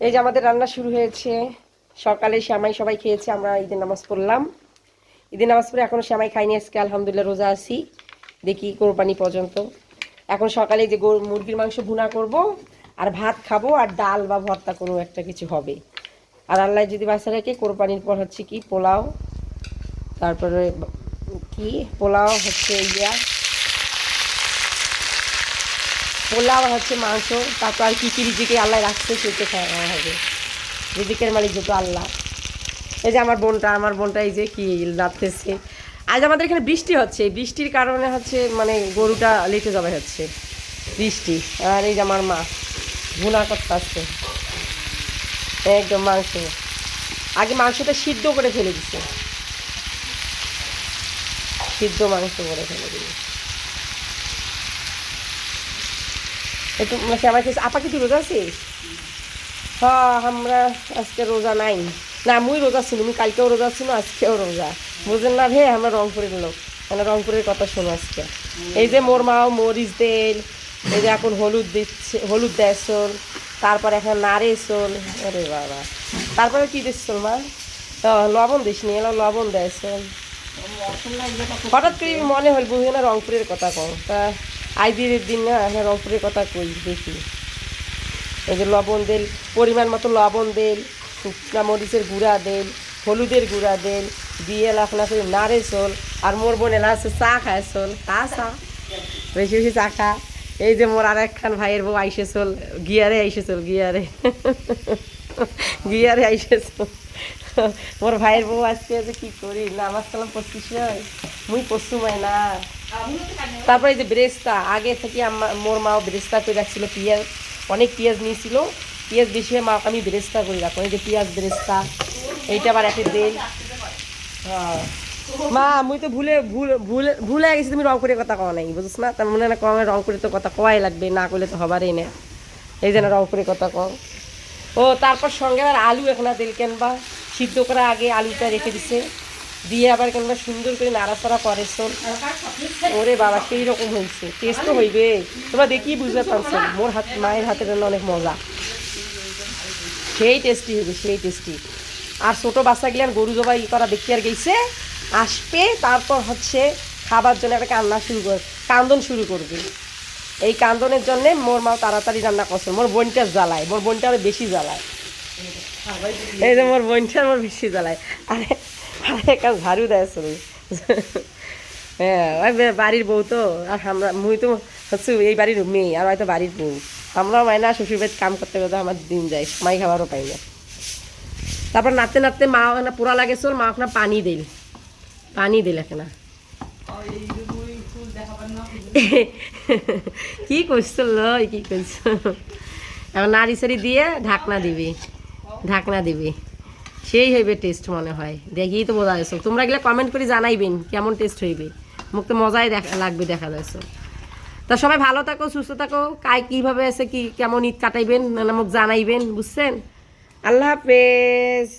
এই যে আমাদের রান্না শুরু হয়েছে। সকালে সেমাই সবাই খেয়েছে, আমরা ঈদের নামাজ পড়লাম। ঈদের নামাজ পড়ে এখনও সেমাই খাইনি, আজকে আলহামদুলিল্লাহ রোজা আছি, দেখি কোরবানি পর্যন্ত। এখন সকালে যে মুরগির মাংস ভুনা করব, আর ভাত খাবো, আর ডাল বা ভর্তা কোনো একটা কিছু হবে। আর আল্লাহ যদি বাঁচা রাখে কোরবানির পর হচ্ছে কি পোলাও, তারপরে কি পোলাও হচ্ছে পোলাও হচ্ছে মাংস, তারপর আর কি কি রিজিকে আল্লাহ রাখছে সেটা খাওয়া হবে। রিজিকের মালিক যেহেতু আল্লাহ। এই যে আমার বোনটা এই যে কি নাচতেছে। আজ আমাদের এখানে বৃষ্টি হচ্ছে, বৃষ্টির কারণে হচ্ছে মানে গরুটা লেটে জবাই হচ্ছে, বৃষ্টি। আর এই যে আমার মা ভুনা করতে আসছে একদম মাংস। আগে মাংসটা সিদ্ধ করে ফেলে দিচ্ছে, সিদ্ধ মাংস করে ফেলে দিল একটু। আমার কাছে আপা কি তুই রোজা আছিস? হ্যাঁ, আমরা আজকে রোজা নাই। না, মুই রোজা ছিল, মুই কালকেও রোজা ছিল, আজকেও রোজা। বুঝলেন না ভে, আমরা রংপুরের লোক, মানে রংপুরের কথা শোনো আজকে। এই যে মোর মাও মরিচ দেল, এই যে এখন হলুদ দিচ্ছে, হলুদ দেয় চল, তারপর এখন নাড়ে চল। আরে বাবা, তারপরে কি দিচ্ছিল মা? লবণ দিস নি, এলো লবণ দেয় চল। হঠাৎ করে মনে হল বুঝি না রংপুরের কথা কম, তা আইদির দিন না এখন রংপুরের কথা কই দেখি। এই যে লবণ দেল, পরিমাণ মতো লবণ দেল, শুকনা মরিচের গুঁড়া দেল, হলুদের গুঁড়া দেল, দিয়ে লাফনা করে নাড়ে চল। আর মোর বোনে লাস্টে চা খায় চল, তা চা বেশি বেশি চা খা। এই যে মোর আর একখান ভাইয়ের বউ আইসে চল, গিয়ারে আইসে চল, গিয়ারে গিয়ারে আইসে চল। মোর ভাইয়ের বউ আজকে যে কি করি, নামাজ কালাম পড়ছিস মুই পড়ছুমাই না। তারপরে এই যে ব্রেস্তা, আগে থেকে মোর মাও ব্রেস্তা করে রাখছিল, পেঁয়াজ অনেক পেঁয়াজ নিয়েছিল, পেঁয়াজ বেশি হয়ে মা আমি ব্রেস্তা করে রাখবো। এই যে পেঁয়াজ ব্রেস্তা, এইটা আবার একটা দেল। হ্যাঁ মা, মুই তো ভুলে গেছি, তুমি রং করে কথা কওয়া নাই বুঝছ না, তার মনে না কমে রং করে তো কথা কওয়াই লাগবে, না করলে তো হবারই না। এই যে না রং করে কথা কও। ও তারপর সঙ্গে আবার আলু এখন দিল কেনবা, সিদ্ধ করা আগে আলুটা রেখে দিছে, দিয়ে আবার কেনবা সুন্দর করে নাড়াচাড়া করে শোন। ওরে বাবা, সেই রকম হয়েছে, টেস্ট তো হইবে, তোমরা দেখি বুঝতে পারছো। মোর মায়ের হাতের রান্না অনেক মজা, সেই টেস্টি হইবে, সেই টেস্টি। আর ছোটো বাচ্চা গেলে গরু জবাই করা দেখতে আর গেছে, আসবে তারপর হচ্ছে খাবার জন্য একটা কান্না শুরু করে, কান্দন শুরু করবে। এই কান্দনের জন্যে মোর মাও তাড়াতাড়ি রান্না করছে। মোর বোনটা জ্বালায়, মোর বোনটা আরো বেশি জ্বালায়। এই যে মোর বোনটা আমার বেশি জ্বালায়। আরে আরে একটা ঝাড়ু দেয় চলে। হ্যাঁ, ওই বাড়ির বউ তো, আর আমরা মুই তো হচ্ছে এই বাড়ির মেয়ে, আর হয়তো বাড়ির বউ। আমরাও মাইনা শ্বশুর বাড়িতে কাম করতে করতে আমার দিন যায়, সময় খাবারও পাই না। তারপর নাড়তে নাড়তে মা ওখানে পোড়া লাগে চল, মা ওখানে পানি দিল, পানি দিল এখানে। কি করছো লয়, কি করছো? এখন নাড়ি সারি দিয়ে ঢাকনা দিবি, ঢাকনা দিবি, সেই হইবে টেস্ট মনে হয়। দেখি তো বোঝা যাচ্ছে, তোমরা গেলে কমেন্ট করে জানাইবেন কেমন টেস্ট হইবে। মুখ তো মজাই লাগবে দেখা যাচ্ছে। তা সবাই ভালো থাকো, সুস্থ থাকো, কাই কীভাবে আছে কি কেমন ঈদ কাটাইবেন না মুখ জানাইবেন, বুঝছেন? আল্লাহ হাফেজ।